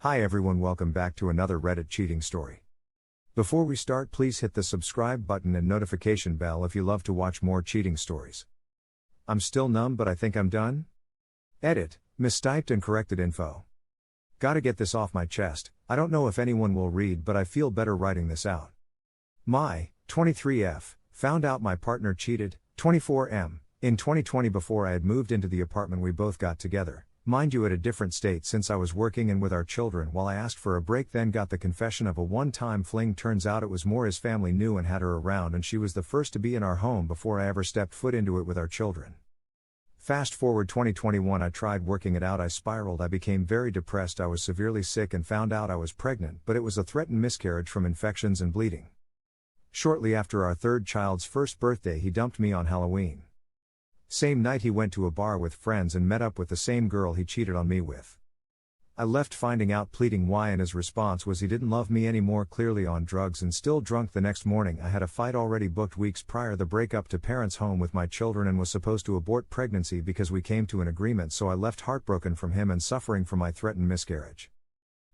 Hi everyone, welcome back to another Reddit cheating story. Before we start, please hit the subscribe button and notification bell if you love to watch more cheating stories. I'm still numb, but I think I'm done. Edit, mistyped and corrected info. Gotta get this off my chest. I don't know if anyone will read, but I feel better writing this out. My 23F found out my partner cheated. 24M in 2020 before I had moved into the apartment we both got together. Mind you, at a different state since I was working and with our children. While I asked for a break, then got the confession of a one-time fling. Turns out it was more his family knew and had her around, and she was the first to be in our home before I ever stepped foot into it with our children. Fast forward 2021, I tried working it out. I spiraled. I became very depressed. I was severely sick and found out I was pregnant, but it was a threatened miscarriage from infections and bleeding. Shortly after our third child's first birthday, he dumped me on Halloween. Same night he went to a bar with friends and met up with the same girl he cheated on me with. I left finding out, pleading why, and his response was he didn't love me anymore, clearly on drugs and still drunk. The next morning I had a fight already booked weeks prior, the breakup to parents' home with my children, and was supposed to abort pregnancy because we came to an agreement, so I left heartbroken from him and suffering from my threatened miscarriage.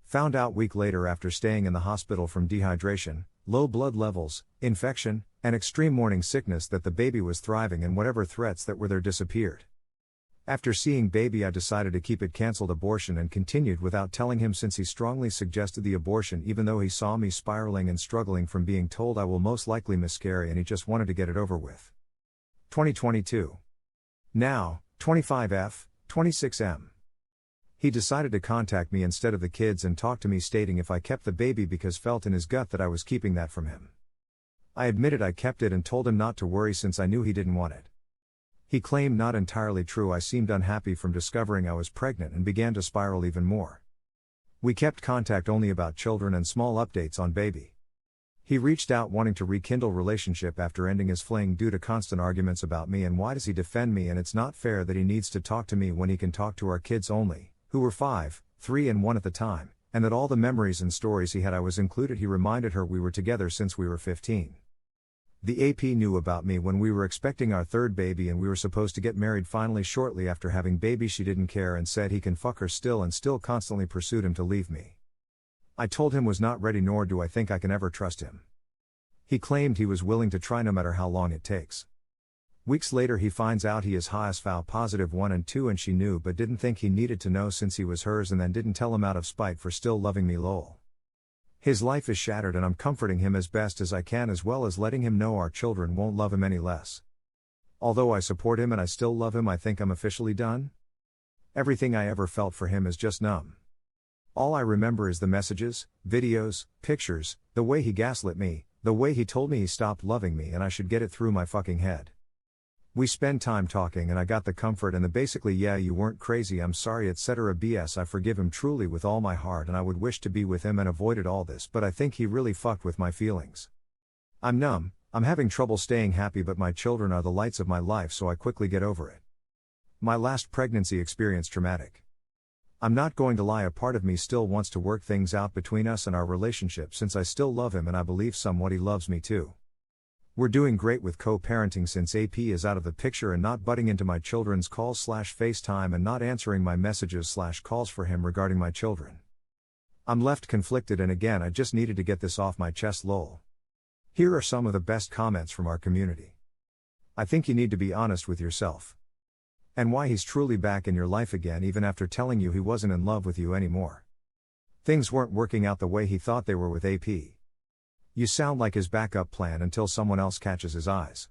Found out week later after staying in the hospital from dehydration, low blood levels, infection, and extreme morning sickness that the baby was thriving and whatever threats that were there disappeared. After seeing baby, I decided to keep it, canceled abortion, and continued without telling him since he strongly suggested the abortion, even though he saw me spiraling and struggling from being told I will most likely miscarry, and he just wanted to get it over with. 2022. Now, 25F, 26M. He decided to contact me instead of the kids and talk to me, stating if I kept the baby because felt in his gut that I was keeping that from him. I admitted I kept it and told him not to worry since I knew he didn't want it. He claimed not entirely true. I seemed unhappy from discovering I was pregnant and began to spiral even more. We kept contact only about children and small updates on baby. He reached out wanting to rekindle relationship after ending his fling due to constant arguments about me and why does he defend me, and it's not fair that he needs to talk to me when he can talk to our kids only, who were 5, 3 and 1 at the time, and that all the memories and stories he had I was included. He reminded her we were together since we were 15. The AP knew about me when we were expecting our third baby and we were supposed to get married. Finally, shortly after having baby, she didn't care and said he can fuck her still, and still constantly pursued him to leave me. I told him was not ready, nor do I think I can ever trust him. He claimed he was willing to try no matter how long it takes. Weeks later he finds out he is HSV positive 1 and 2, and she knew but didn't think he needed to know since he was hers, and then didn't tell him out of spite for still loving me. Lol. His life is shattered and I'm comforting him as best as I can, as well as letting him know our children won't love him any less. Although I support him and I still love him, I think I'm officially done. Everything I ever felt for him is just numb. All I remember is the messages, videos, pictures, the way he gaslit me, the way he told me he stopped loving me and I should get it through my fucking head. We spend time talking and I got the comfort and the basically yeah, you weren't crazy, I'm sorry, etc. BS. I forgive him truly with all my heart and I would wish to be with him and avoided all this, but I think he really fucked with my feelings. I'm numb, I'm having trouble staying happy, but my children are the lights of my life, so I quickly get over it. My last pregnancy experience traumatic. I'm not going to lie, a part of me still wants to work things out between us and our relationship since I still love him and I believe somewhat he loves me too. We're doing great with co-parenting since AP is out of the picture and not butting into my children's calls / FaceTime and not answering my messages / calls for him regarding my children. I'm left conflicted, and again I just needed to get this off my chest. Lol. Here are some of the best comments from our community. I think you need to be honest with yourself. And why he's truly back in your life again even after telling you he wasn't in love with you anymore. Things weren't working out the way he thought they were with AP. You sound like his backup plan until someone else catches his eyes.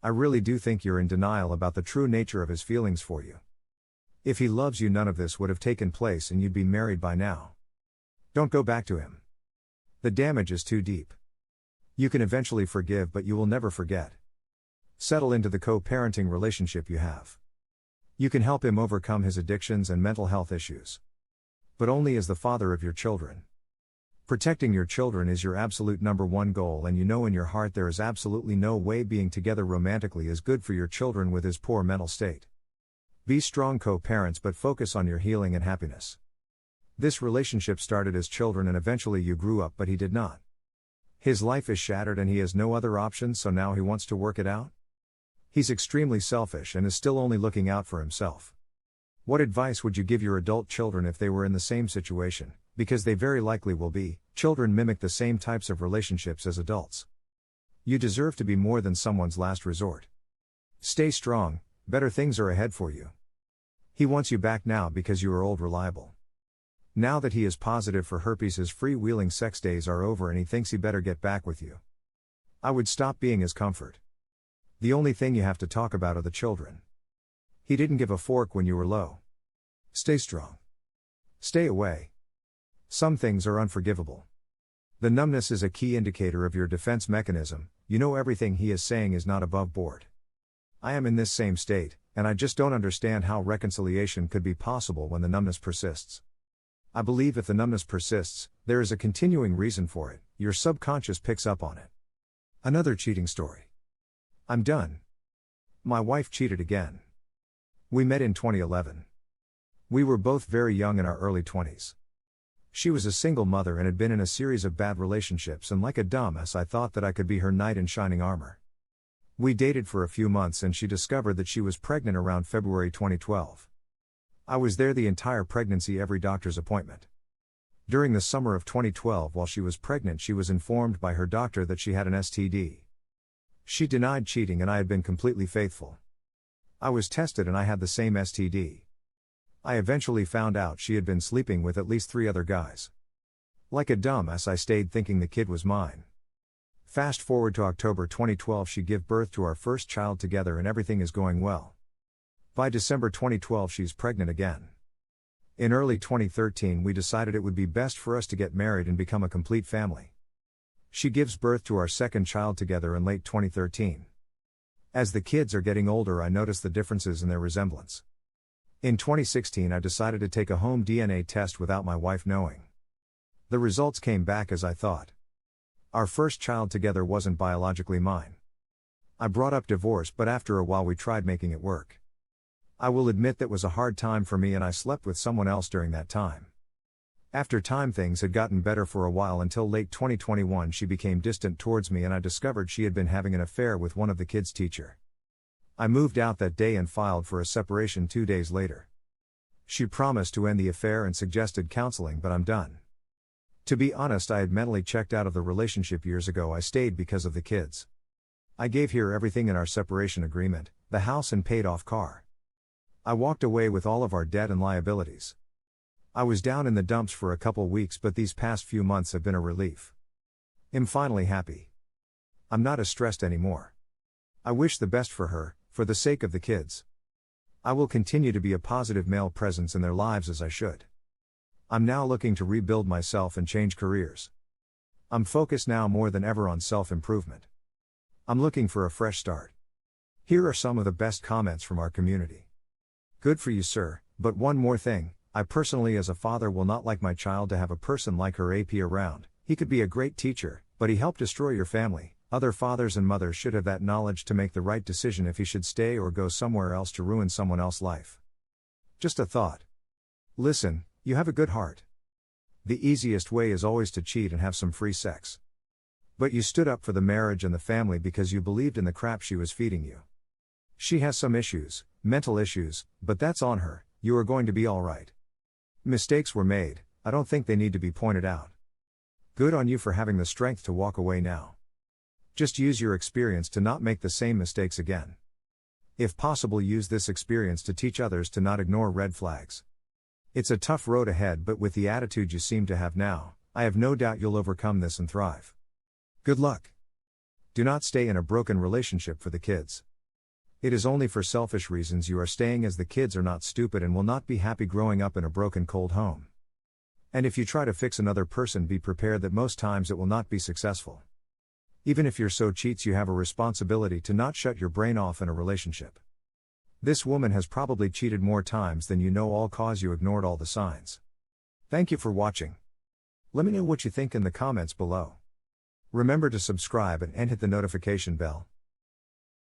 I really do think you're in denial about the true nature of his feelings for you. If he loves you, none of this would have taken place and you'd be married by now. Don't go back to him. The damage is too deep. You can eventually forgive, but you will never forget. Settle into the co-parenting relationship you have. You can help him overcome his addictions and mental health issues. But only as the father of your children. Protecting your children is your absolute #1 goal, and you know in your heart there is absolutely no way being together romantically is good for your children with his poor mental state. Be strong co-parents, but focus on your healing and happiness. This relationship started as children and eventually you grew up, but he did not. His life is shattered and he has no other options, so now he wants to work it out? He's extremely selfish and is still only looking out for himself. What advice would you give your adult children if they were in the same situation? Because they very likely will be. Children mimic the same types of relationships as adults. You deserve to be more than someone's last resort. Stay strong, better things are ahead for you. He wants you back now because you are old reliable. Now that he is positive for herpes, his freewheeling sex days are over and he thinks he better get back with you. I would stop being his comfort. The only thing you have to talk about are the children. He didn't give a fork when you were low. Stay strong. Stay away. Some things are unforgivable. The numbness is a key indicator of your defense mechanism. You know everything he is saying is not above board. I am in this same state, and I just don't understand how reconciliation could be possible when the numbness persists. I believe if the numbness persists, there is a continuing reason for it. Your subconscious picks up on it. Another cheating story. I'm done. My wife cheated again. We met in 2011. We were both very young in our early 20s. She was a single mother and had been in a series of bad relationships, and like a dumbass I thought that I could be her knight in shining armor. We dated for a few months and she discovered that she was pregnant around February 2012. I was there the entire pregnancy, every doctor's appointment. During the summer of 2012, while she was pregnant, she was informed by her doctor that she had an STD. She denied cheating and I had been completely faithful. I was tested and I had the same STD. I eventually found out she had been sleeping with at least 3 other guys. Like a dumbass I stayed thinking the kid was mine. Fast forward to October 2012, she gave birth to our first child together and everything is going well. By December 2012 she's pregnant again. In early 2013 we decided it would be best for us to get married and become a complete family. She gives birth to our second child together in late 2013. As the kids are getting older I notice the differences in their resemblance. In 2016 I decided to take a home DNA test without my wife knowing. The results came back as I thought. Our first child together wasn't biologically mine. I brought up divorce, but after a while we tried making it work. I will admit that was a hard time for me and I slept with someone else during that time. After time things had gotten better for a while until late 2021 she became distant towards me and I discovered she had been having an affair with one of the kids' teacher. I moved out that day and filed for a separation 2 days later. She promised to end the affair and suggested counseling, but I'm done. To be honest, I had mentally checked out of the relationship years ago. I stayed because of the kids. I gave her everything in our separation agreement, the house and paid off car. I walked away with all of our debt and liabilities. I was down in the dumps for a couple weeks, but these past few months have been a relief. I'm finally happy. I'm not as stressed anymore. I wish the best for her, for the sake of the kids. I will continue to be a positive male presence in their lives as I should. I'm now looking to rebuild myself and change careers. I'm focused now more than ever on self-improvement. I'm looking for a fresh start. Here are some of the best comments from our community. Good for you, sir, but one more thing. I personally as a father will not like my child to have a person like her AP around. He could be a great teacher, but he helped destroy your family. Other fathers and mothers should have that knowledge to make the right decision if he should stay or go somewhere else to ruin someone else's life. Just a thought. Listen, you have a good heart. The easiest way is always to cheat and have some free sex. But you stood up for the marriage and the family because you believed in the crap she was feeding you. She has some issues, mental issues, but that's on her. You are going to be all right. Mistakes were made, I don't think they need to be pointed out. Good on you for having the strength to walk away now. Just use your experience to not make the same mistakes again. If possible, use this experience to teach others to not ignore red flags. It's a tough road ahead, but with the attitude you seem to have now, I have no doubt you'll overcome this and thrive. Good luck. Do not stay in a broken relationship for the kids. It is only for selfish reasons you are staying, as the kids are not stupid and will not be happy growing up in a broken, cold home. And if you try to fix another person, be prepared that most times it will not be successful. Even if your so cheats, you have a responsibility to not shut your brain off in a relationship. This woman has probably cheated more times than you know, all cause you ignored all the signs. Thank you for watching. Let me know what you think in the comments below. Remember to subscribe and hit the notification bell.